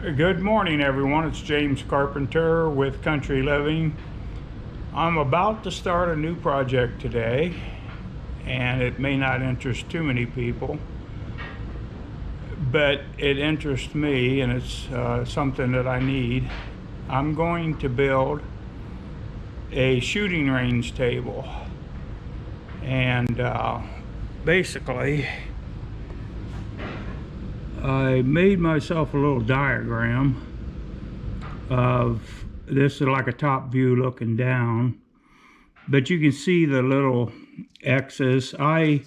Good morning, everyone. It's James Carpenter with Country Living. I'm about to start a new project today, and it may not interest too many people, but it interests me, and it's something that I need. I'm going to build a shooting range table, and basically I made myself a little diagram of this is like a top view looking down, but you can see the little X's. I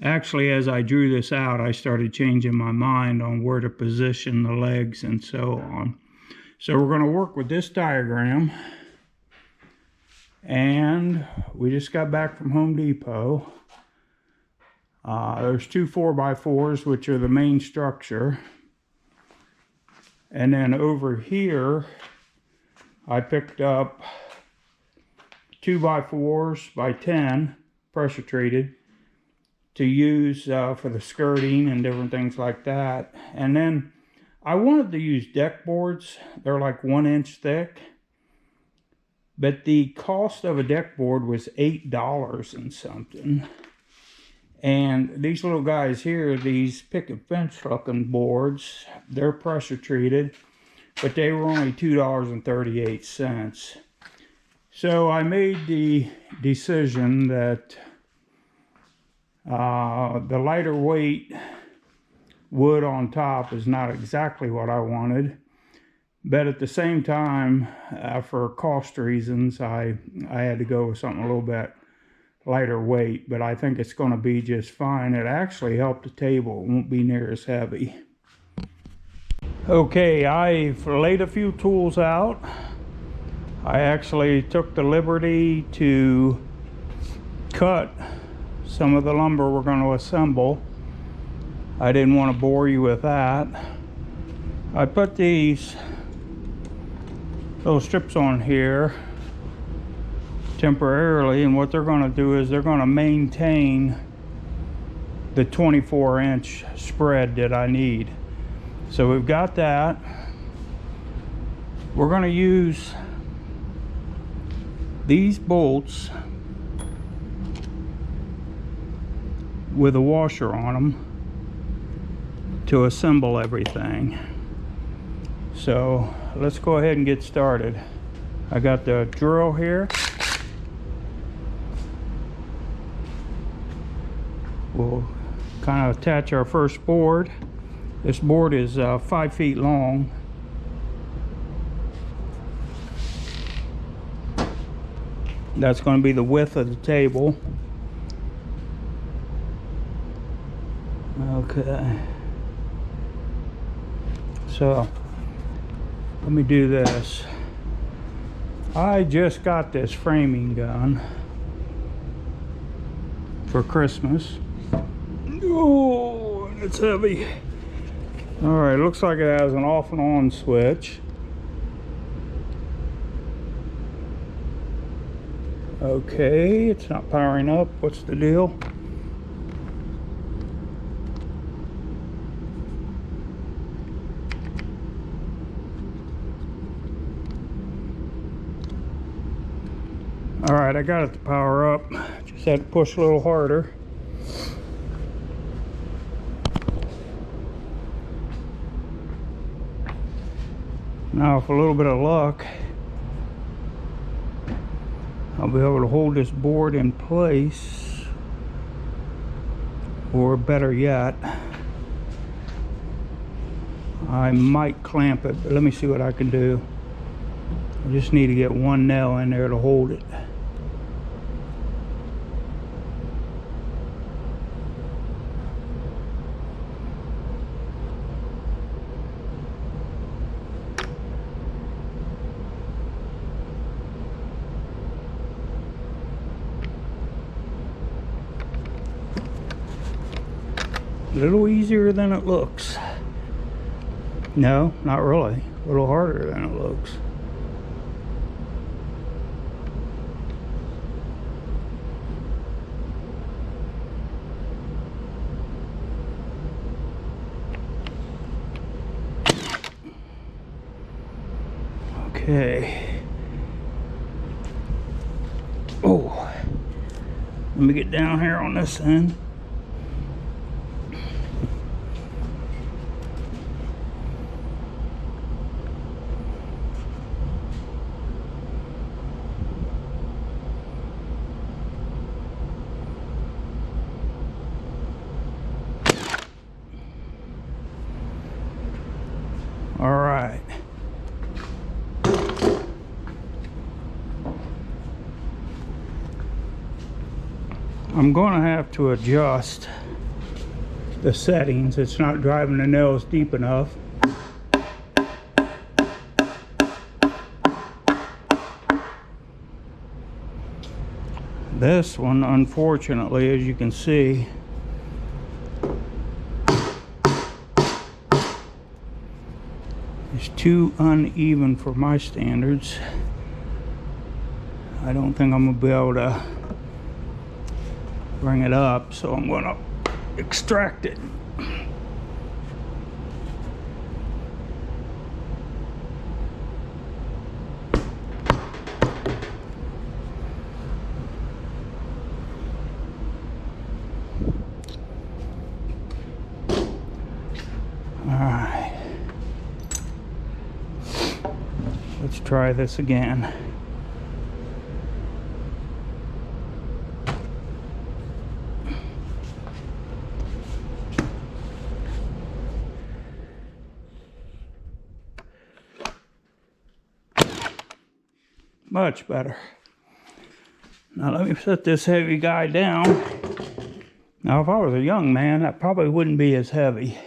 actually, as I drew this out, I started changing my mind on where to position the legs and so on. So we're going to work with this diagram, and we just got back from Home Depot. There's two 4x4s, which are the main structure. And then over here, I picked up 2x4s by 10, pressure treated, to use for the skirting and different things like that. And then I wanted to use deck boards. They're like 1 inch thick. But the cost of a deck board was $8 and something. And these little guys here, these picket fence looking boards, they're pressure treated, but they were only $2.38. So I made the decision that the lighter weight wood on top is not exactly what I wanted, but at the same time, for cost reasons, I had to go with something a little bit lighter weight, but I think it's going to be just fine. It actually helped the table. It won't be near as heavy. Okay, I've laid a few tools out. I actually took the liberty to cut some of the lumber we're going to assemble. I didn't want to bore you with that. I put these little strips on here temporarily, and what they're going to do is they're going to maintain the 24-inch spread that I need. So we've got that. We're going to use these bolts with a washer on them to assemble everything. So let's go ahead and get started. I got the drill here. We'll kind of attach our first board. This board is 5 feet long. That's going to be the width of the table. Okay. So let me do this. I just got this framing gun for Christmas. Oh, it's heavy. All right, looks like it has an off and on switch. Okay, it's not powering up. What's the deal? All right, I got it to power up. Just had to push a little harder. Now, with a little bit of luck, I'll be able to hold this board in place, or better yet, I might clamp it, but let me see what I can do. I just need to get one nail in there to hold it. A little easier than it looks. No, not really. A little harder than it looks. Okay. Oh, let me get down here on this end. All right. I'm going to have to adjust the settings. It's not driving the nails deep enough. This one, unfortunately, as you can see, is too uneven for my standards. I don't think I'm gonna be able to bring it up, so I'm gonna extract it. Alright, let's try this again. Much better. Now let me set this heavy guy down. Now if I was a young man, that probably wouldn't be as heavy.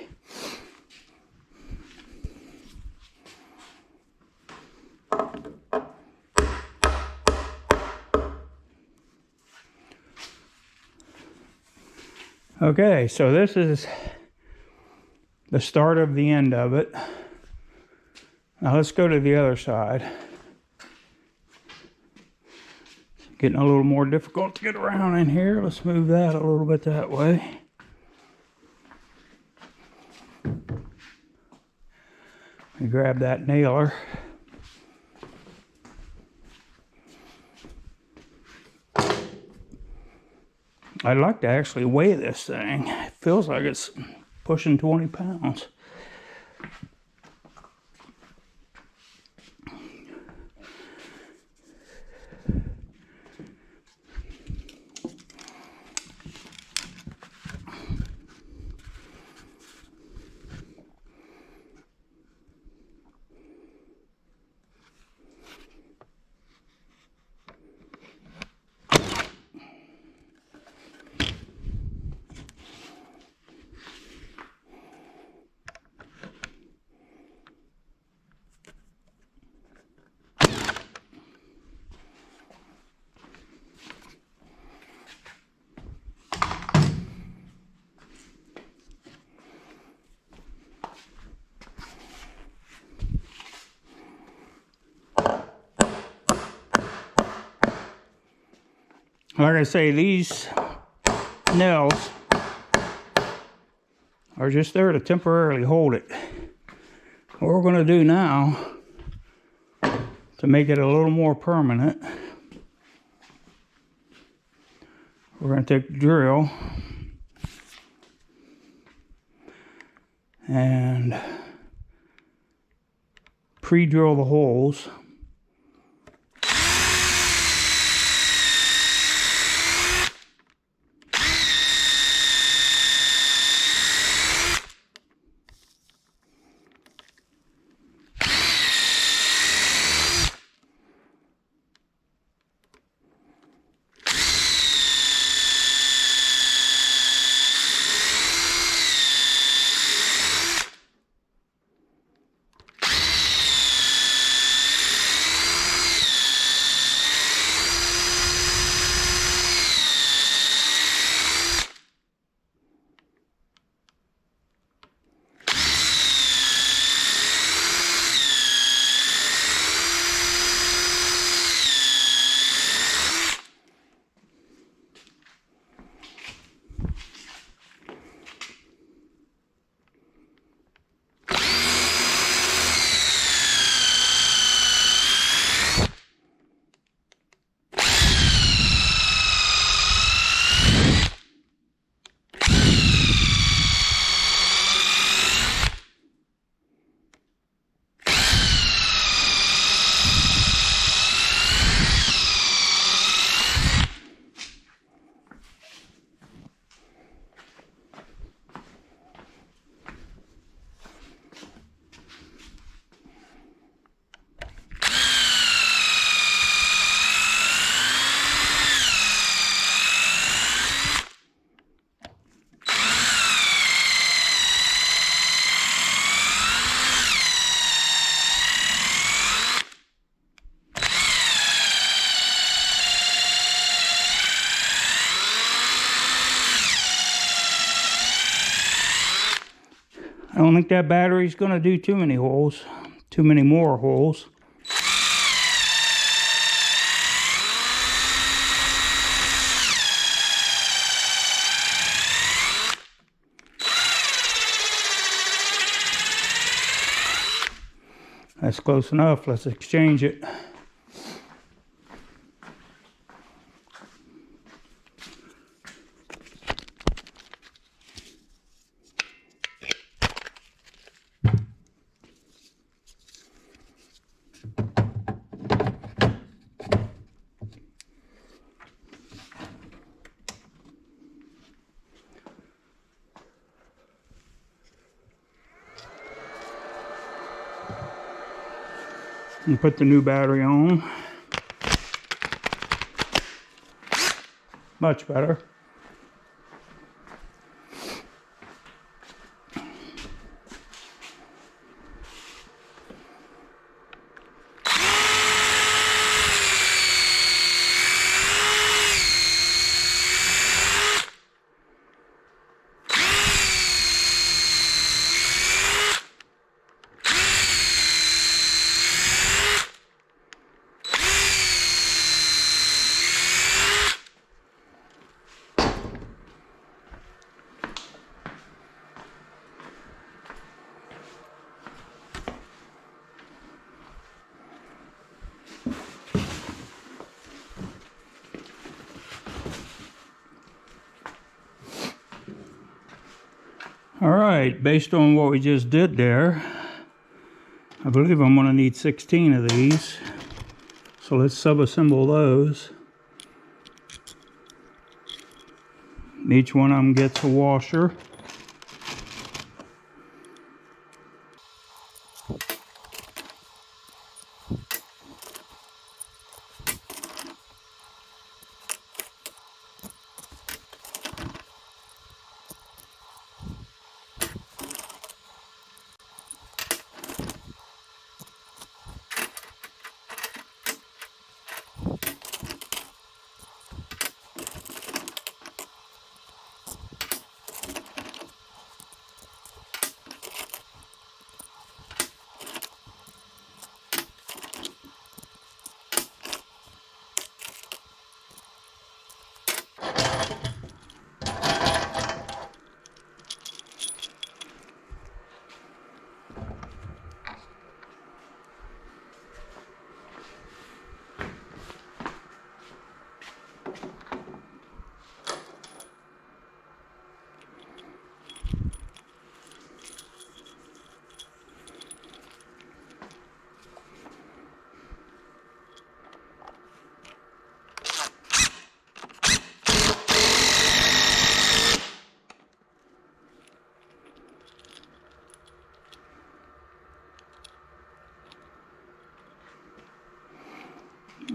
Okay, so this is the start of the end of it. Now let's go to the other side. Getting a little more difficult to get around in here. Let's move that a little bit that way. Let me grab that nailer. I'd like to actually weigh this thing. It feels like it's pushing 20 pounds. Like I say, these nails are just there to temporarily hold it. What we're going to do now to make it a little more permanent, we're going to take the drill and pre-drill the holes. I don't think that battery's going to do too many holes, too many more holes. That's close enough. Let's exchange it. And put the new battery on. Much better. Alright, based on what we just did there, I believe I'm going to need 16 of these. So let's sub-assemble those. Each one of them gets a washer.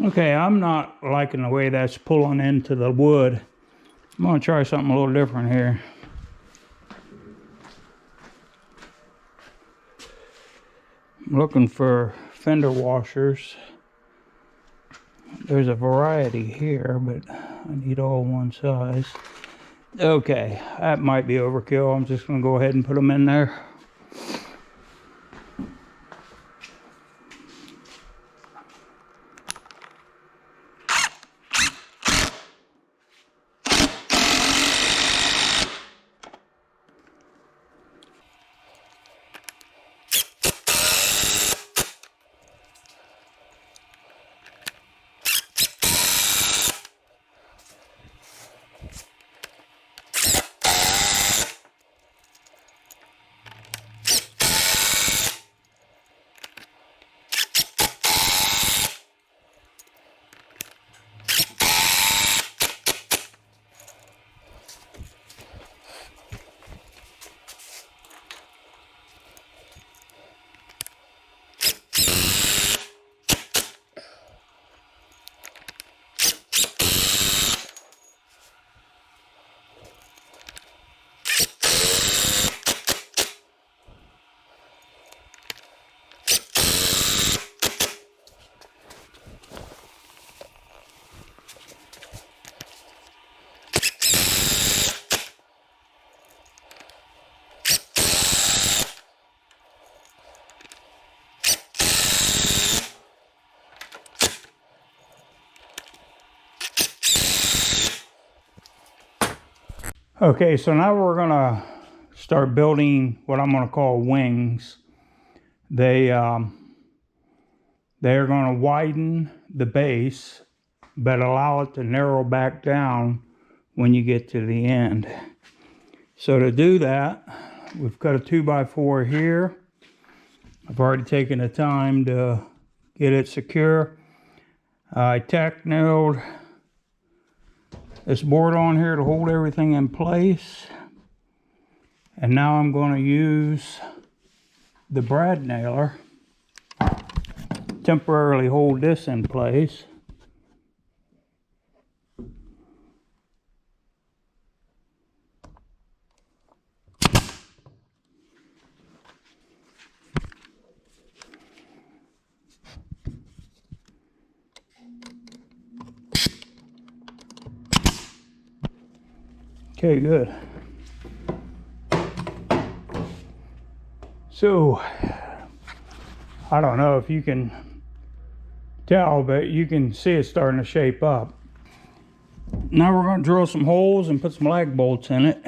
Okay, I'm not liking the way that's pulling into the wood. I'm going to try something a little different here. I'm looking for fender washers. There's a variety here, but I need all one size. Okay, that might be overkill. I'm just going to go ahead and put them in there. Okay, so now we're gonna start building what I'm gonna call wings. They're gonna widen the base, but allow it to narrow back down when you get to the end. So to do that, we've got a 2x4 here. I've already taken the time to get it secure. I tack nailed this board on here to hold everything in place. And now I'm going to use the brad nailer to temporarily hold this in place. Okay, good. So, I don't know if you can tell, but you can see it starting to shape up. Now we're going to drill some holes and put some lag bolts in it.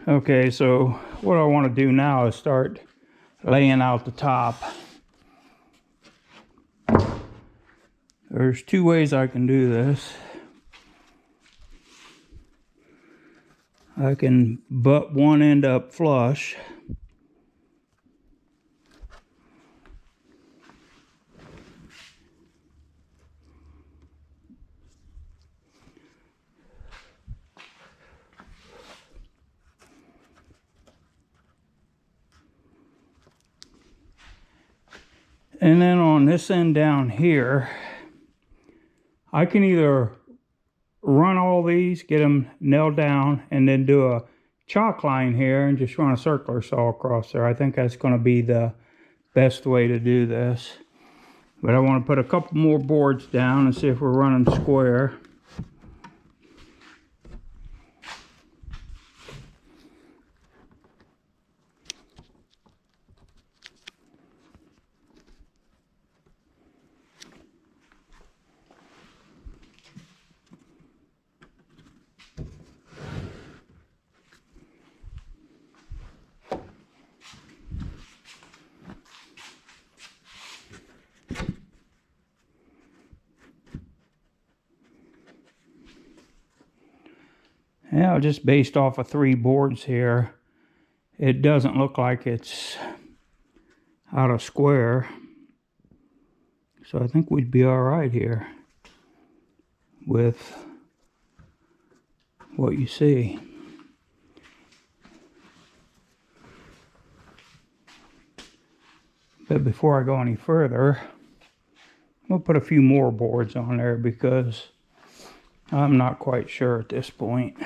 Okay, so what I want to do now is start laying out the top. There's two ways I can do this. I can butt one end up flush. And then on this end down here, I can either run all these, get them nailed down, and then do a chalk line here and just run a circular saw across there. I think that's going to be the best way to do this. But I want to put a couple more boards down and see if we're running square. Now, just based off of 3 boards here, it doesn't look like it's out of square. So I think we'd be all right here with what you see. But before I go any further, we'll put a few more boards on there because I'm not quite sure at this point.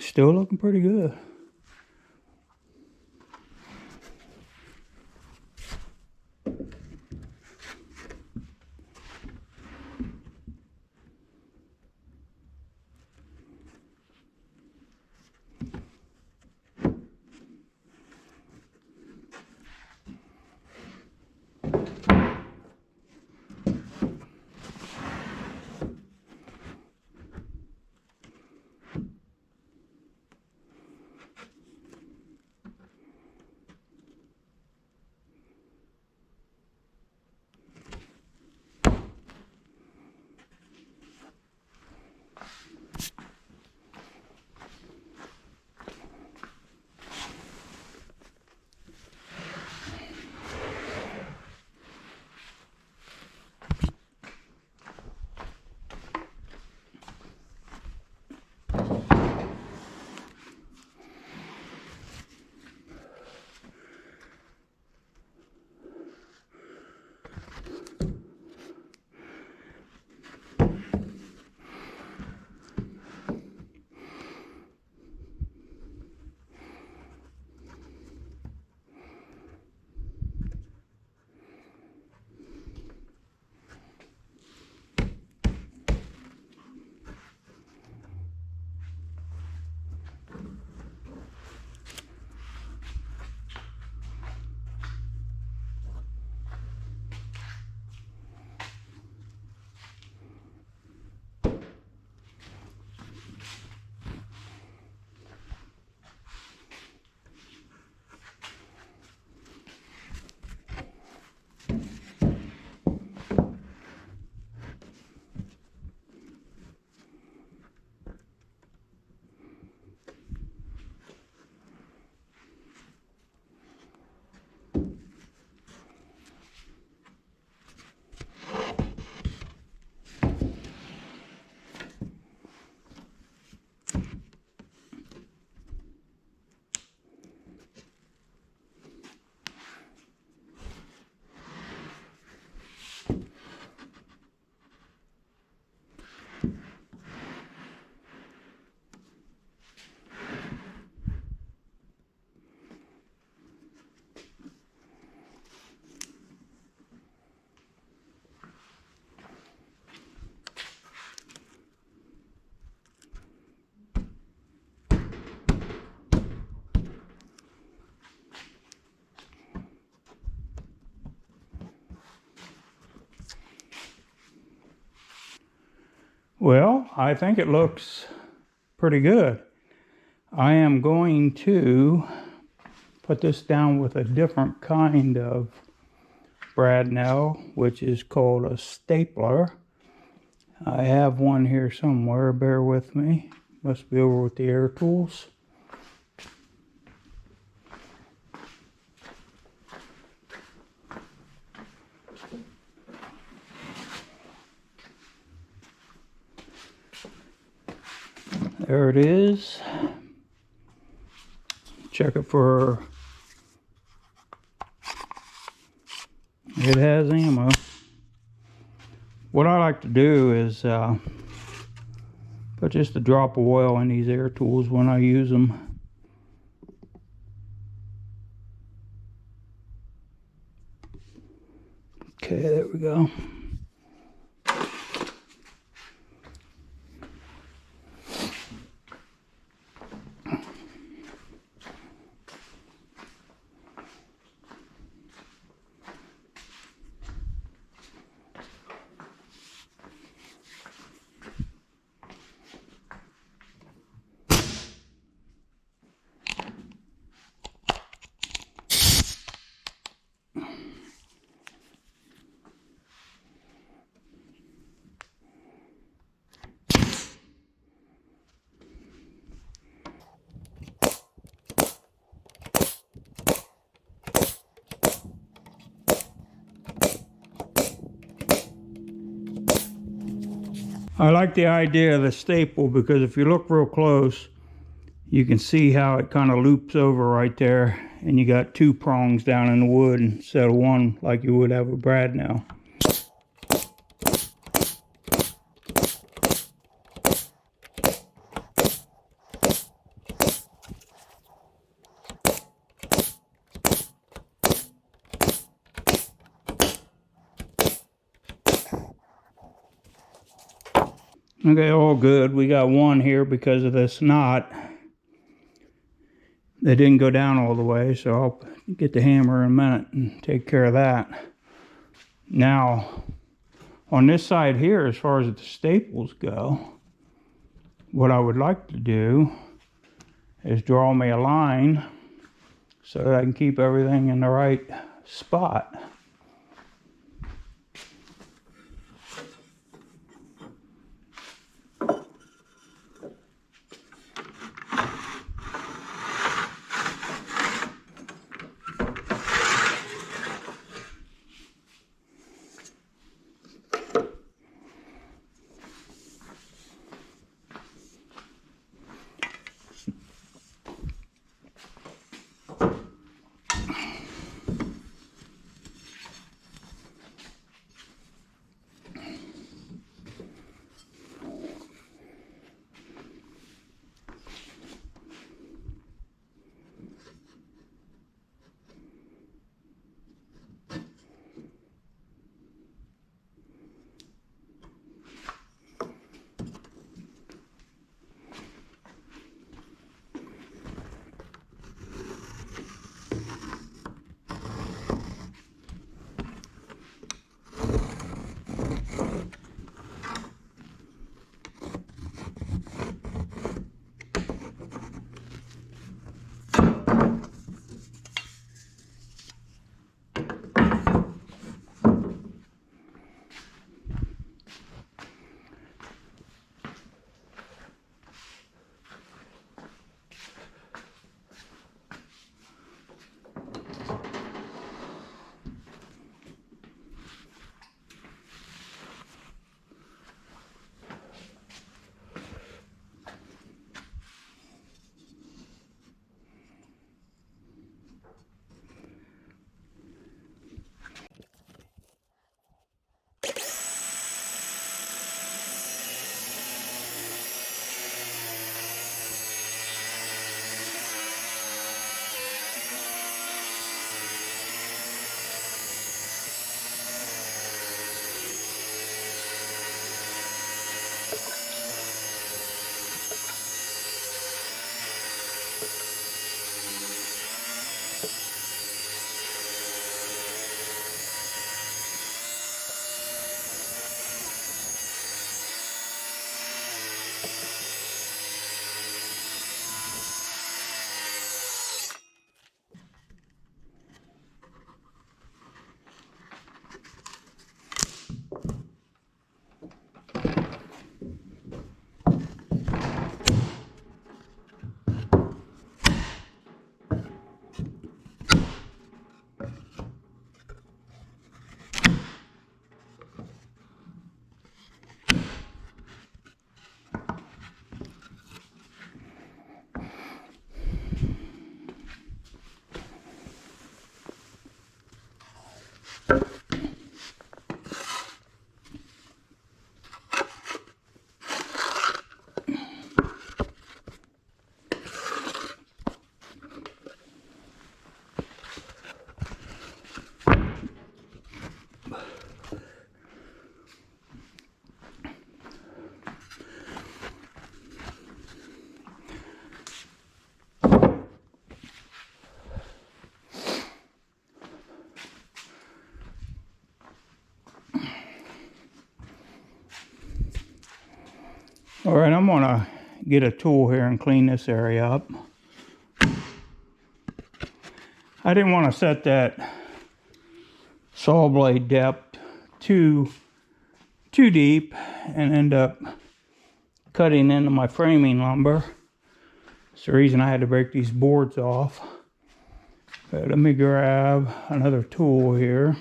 Still looking pretty good. Well, I think it looks pretty good. I am going to put this down with a different kind of brad nail, which is called a stapler. I have one here somewhere, bear with me. Must be over with the air tools. There it is. Check it for, it has ammo. What I like to do is put just a drop of oil in these air tools when I use them. Okay, there we go. I like the idea of the staple because if you look real close, you can see how it kind of loops over right there, and you got two prongs down in the wood instead of one like you would have a brad nail. Okay, all good. We got one here because of this knot. They didn't go down all the way, so I'll get the hammer in a minute and take care of that. Now, on this side here, as far as the staples go, what I would like to do is draw me a line so that I can keep everything in the right spot. All right, I'm gonna get a tool here and clean this area up. I didn't want to set that saw blade depth too deep and end up cutting into my framing lumber. That's the reason I had to break these boards off. But let me grab another tool here.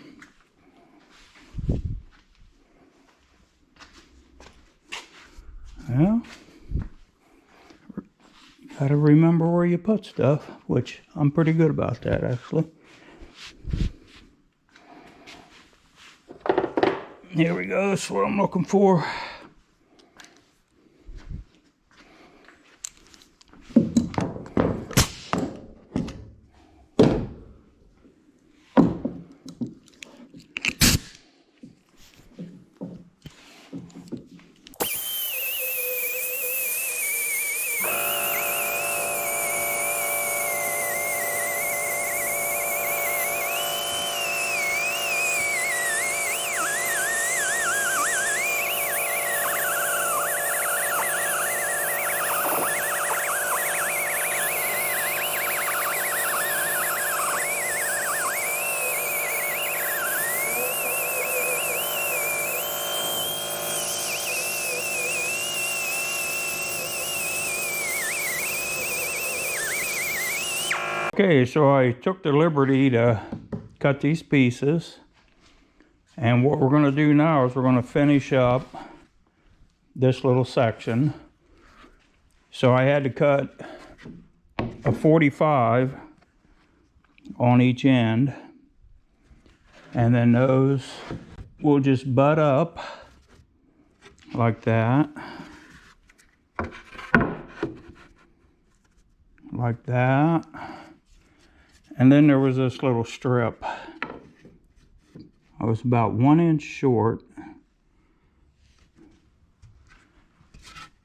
Well, you gotta remember where you put stuff, which I'm pretty good about that actually. Here we go, that's what I'm looking for. Okay, so I took the liberty to cut these pieces, and what we're going to do now is we're going to finish up this little section. So I had to cut a 45 on each end, and then those will just butt up like that, like that. And then there was this little strip. I was about 1 inch short.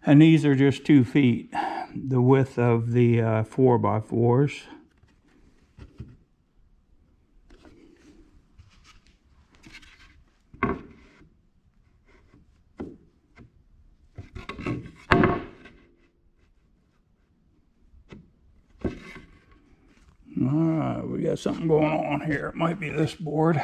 And these are just 2 feet, the width of the 4x4s. Alright, we got something going on here. It might be this board.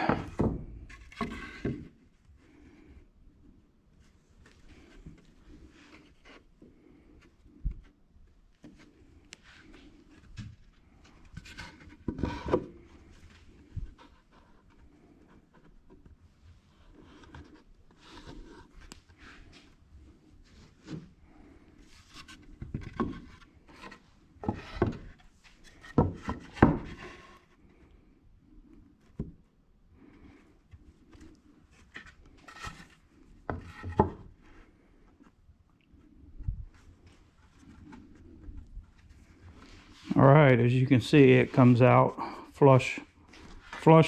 Alright, as you can see, it comes out flush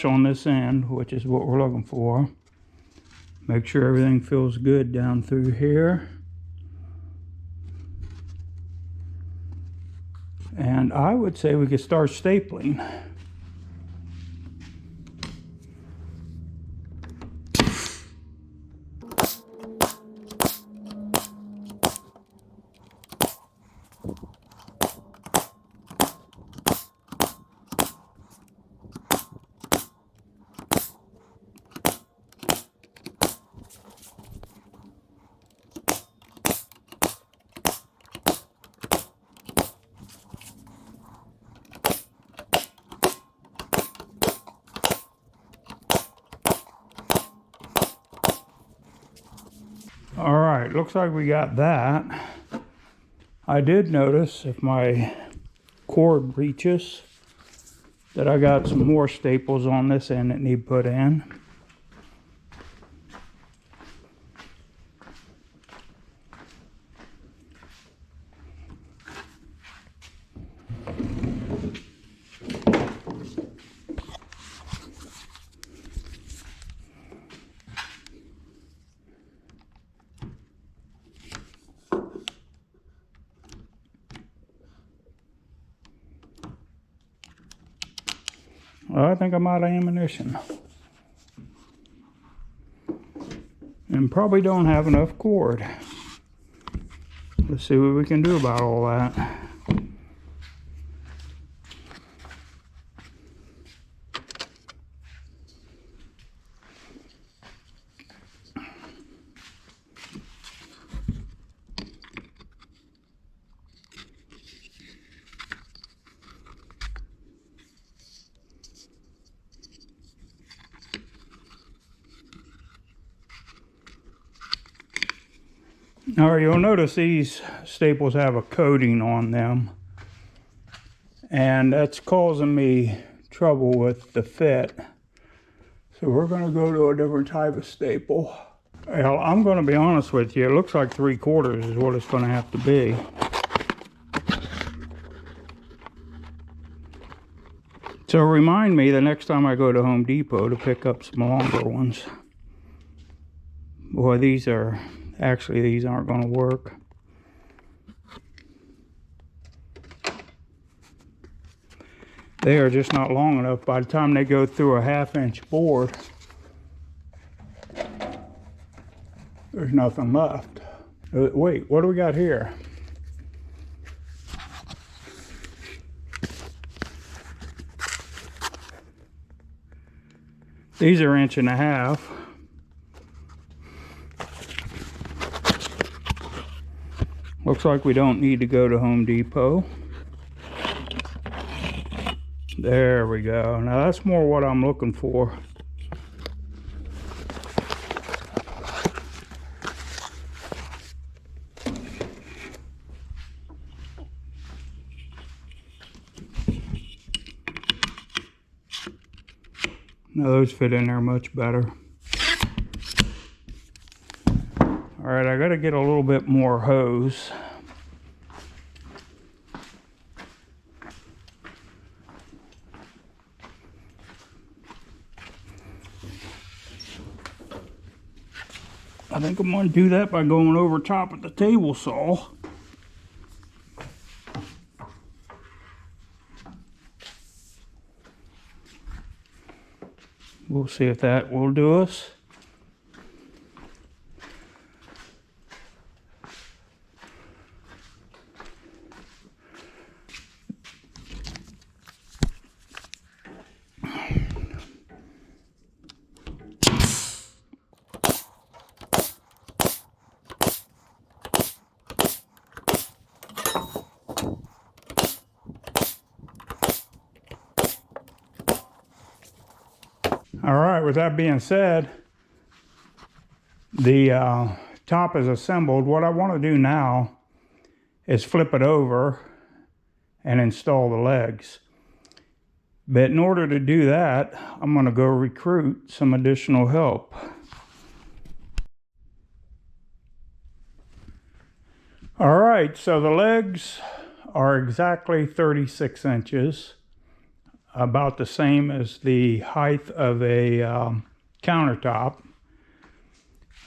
on this end, which is what we're looking for. Make sure everything feels good down through here. And I would say we could start stapling. All right, looks like we got that. I did notice if my cord reaches that I got some more staples on this end that need put in. Well, I think I'm out of ammunition. And probably don't have enough cord. Let's see what we can do about all that. All right, you'll notice these staples have a coating on them, and that's causing me trouble with the fit. So we're going to go to a different type of staple. Well, I'm going to be honest with you, it looks like 3/4 is what it's going to have to be. So remind me the next time I go to Home Depot to pick up some longer ones. Boy, these aren't going to work. They are just not long enough. By the time they go through a 1/2-inch board, there's nothing left. Wait, what do we got here? These are 1.5 inches. Looks like we don't need to go to Home Depot. There we go. Now that's more what I'm looking for. Now those fit in there much better. All right, I gotta get a little bit more hose. I think I'm gonna do that by going over top of the table saw. We'll see if that will do us. All right, with that being said, the top is assembled. What I want to do now is flip it over and install the legs. But in order to do that, I'm going to go recruit some additional help. All right, so the legs are exactly 36 inches. About the same as the height of a countertop.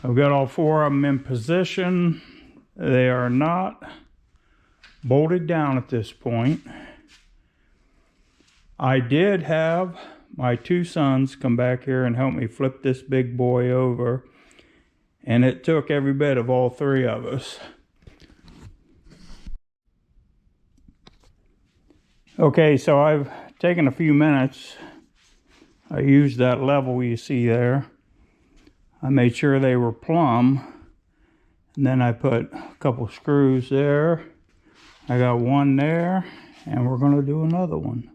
I've got all 4 of them in position. They are not bolted down at this point. I did have my 2 sons come back here and help me flip this big boy over, and it took every bit of all 3 of us. Okay, so I've taken a few minutes. I used that level you see there. I made sure they were plumb, and then I put a couple screws there. I got one there, and we're going to do another one.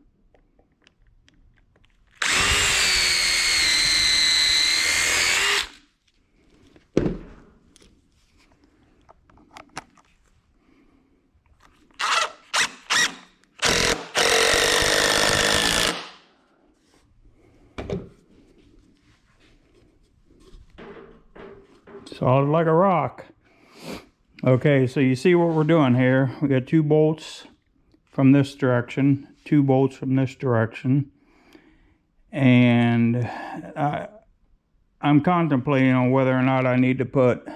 Solid like a rock. Okay, so you see what we're doing here. We got 2 bolts from this direction, 2 bolts from this direction, and I'm contemplating on whether or not I need to put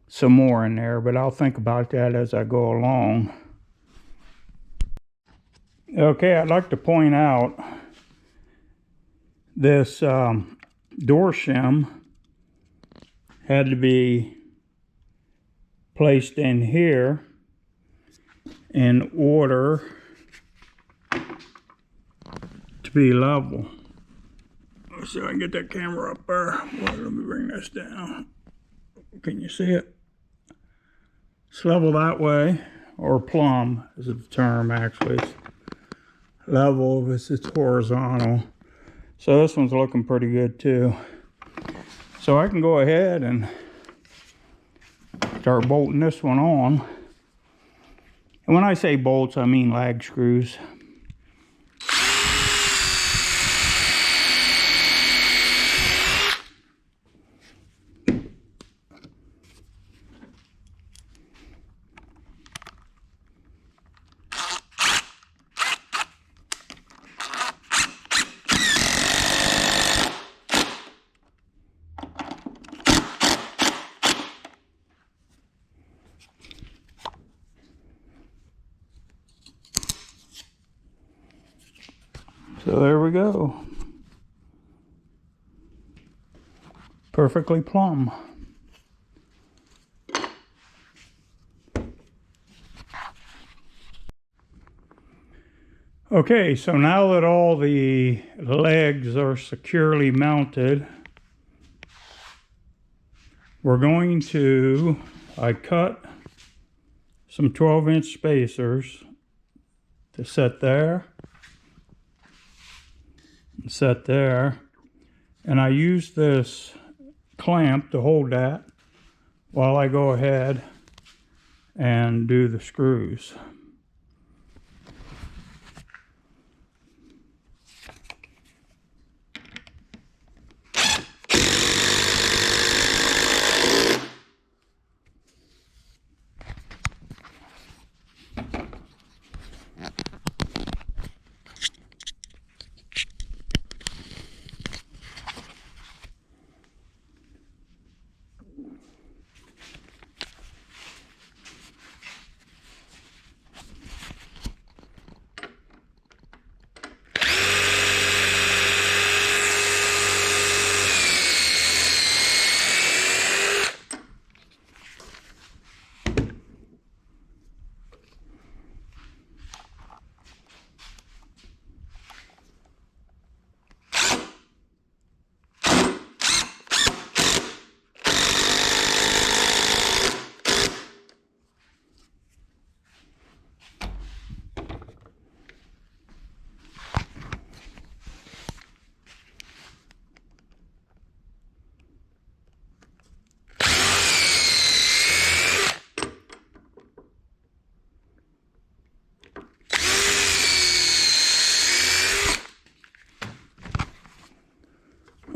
some more in there, but I'll think about that as I go along. Okay, I'd like to point out this door shim had to be placed in here in order to be level. Let's see if I can get that camera up there. Well, let me bring this down. Can you see it? It's level that way, or plumb is the term actually. It's level if it's horizontal. So this one's looking pretty good too. So I can go ahead and start bolting this one on. And when I say bolts, I mean lag screws. So there we go. Perfectly plumb. Okay, so now that all the legs are securely mounted, we're going to, I cut some 12-inch spacers to set there. Set there, and I use this clamp to hold that while I go ahead and do the screws.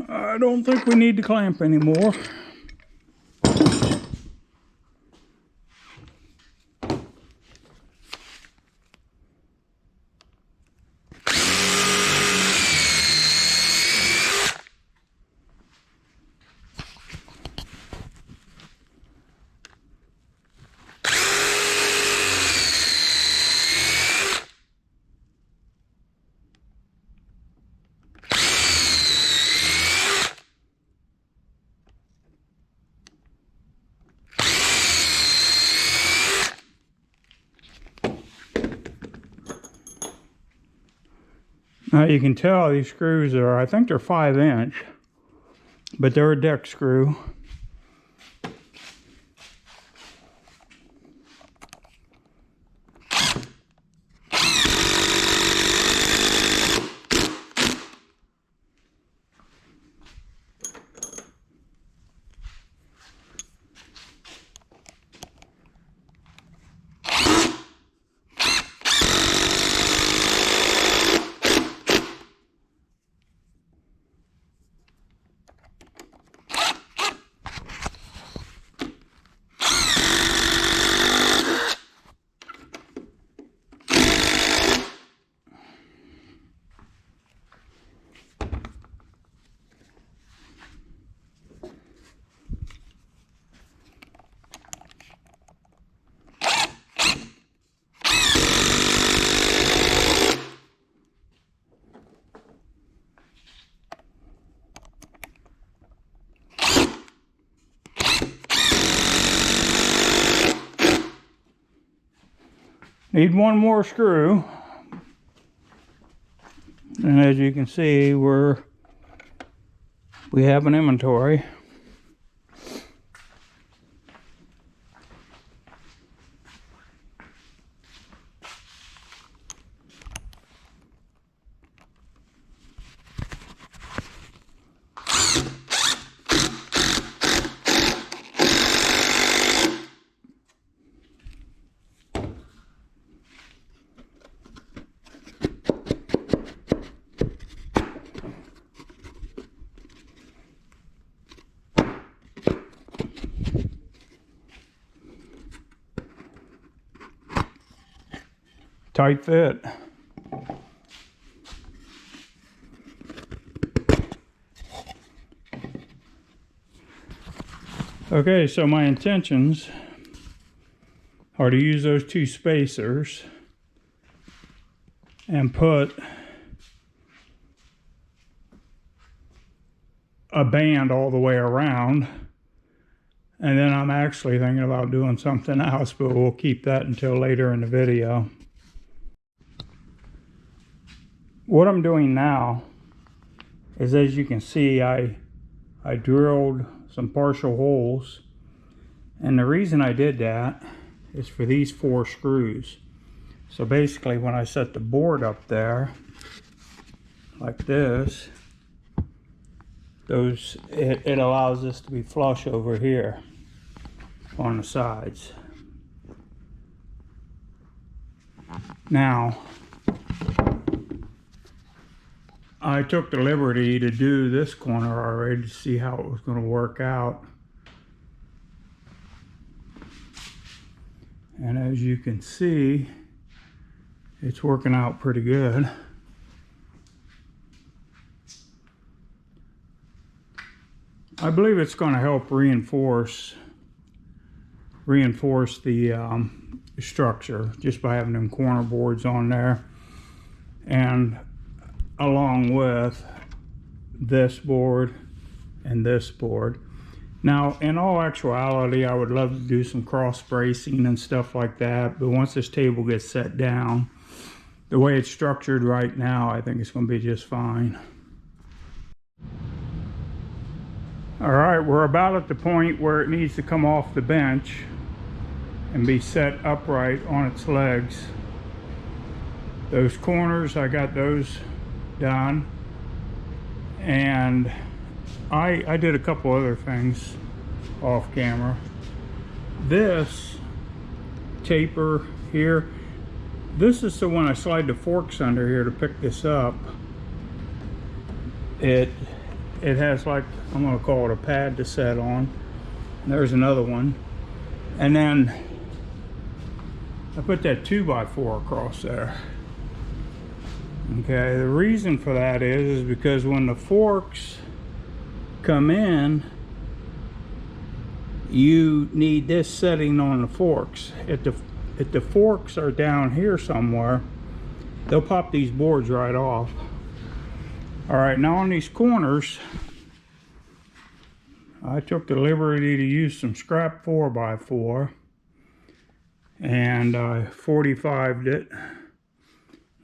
I don't think we need to clamp anymore. Now you can tell these screws are, I think they're 5-inch, but they're a deck screw. Need one more screw. And as you can see, we have an inventory. Tight fit. Okay, so my intentions are to use those two spacers and put a band all the way around. And then I'm actually thinking about doing something else, but we'll keep that until later in the video. What I'm doing now is, as you can see, I drilled some partial holes, and the reason I did that is for these 4 screws. So basically when I set the board up there like this, it allows this to be flush over here on the sides. Now I took the liberty to do this corner already to see how it was going to work out. And as you can see, it's working out pretty good. I believe it's going to help reinforce the structure just by having them corner boards on there, and along with this board and this board. Now, in all actuality, I would love to do some cross bracing and stuff like that, but once this table gets set down, the way it's structured right now, I think it's going to be just fine. All right, we're about at the point where it needs to come off the bench and be set upright on its legs. Those corners, I got those done, and I did a couple other things off camera. This taper here, this is so when I slide the forks under here to pick this up, it has, like, I'm going to call it a pad to set on. And there's another one, and then I put that 2x4 across there. Okay, the reason for that is because when the forks come in, you need this setting on the forks. If the forks are down here somewhere, they'll pop these boards right off. All right, now on these corners, I took the liberty to use some scrap 4x4, and I 45'd it.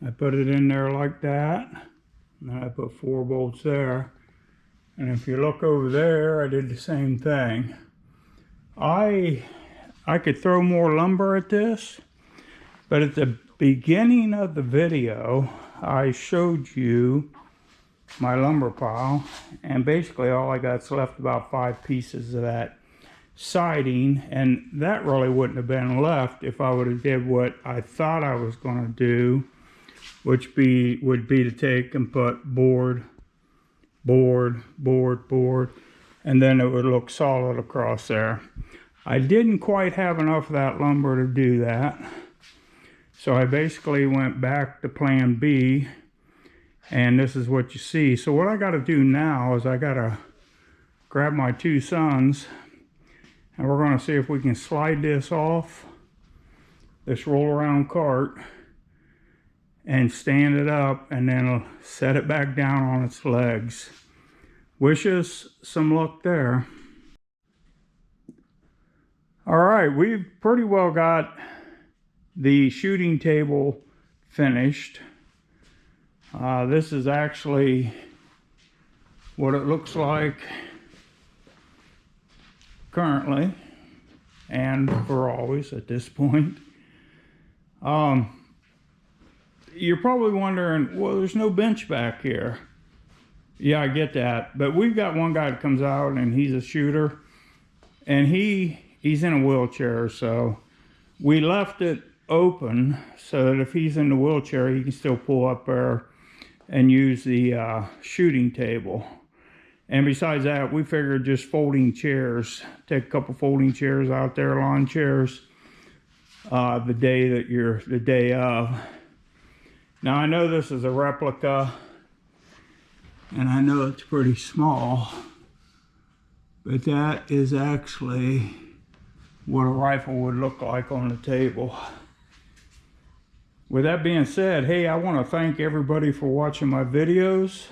I put it in there like that, and then I put 4 bolts there. And if you look over there, I did the same thing. I could throw more lumber at this, but at the beginning of the video, I showed you my lumber pile, and basically all I got's left about 5 pieces of that siding, and that really wouldn't have been left if I would have did what I thought I was going to do, which would be to take and put board, and then it would look solid across there. I didn't quite have enough of that lumber to do that, so I basically went back to plan B, and this is what you see. So what I got to do now is I got to grab my 2 sons, and we're going to see if we can slide this off this roll around cart and stand it up, and then set it back down on its legs. Wish us some luck there. All right, we've pretty well got the shooting table finished. This is actually what it looks like currently and for always at this point. You're probably wondering, well, there's no bench back here. Yeah, I get that, but we've got one guy that comes out and he's a shooter, and he's in a wheelchair, so we left it open so that if he's in the wheelchair, he can still pull up there and use the shooting table. And besides that, we figured just folding chairs, take a couple folding chairs out there, lawn chairs, the day of. Now I know this is a replica, and I know it's pretty small, but that is actually what a rifle would look like on the table. With that being said, hey, I want to thank everybody for watching my videos,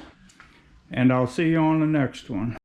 and I'll see you on the next one.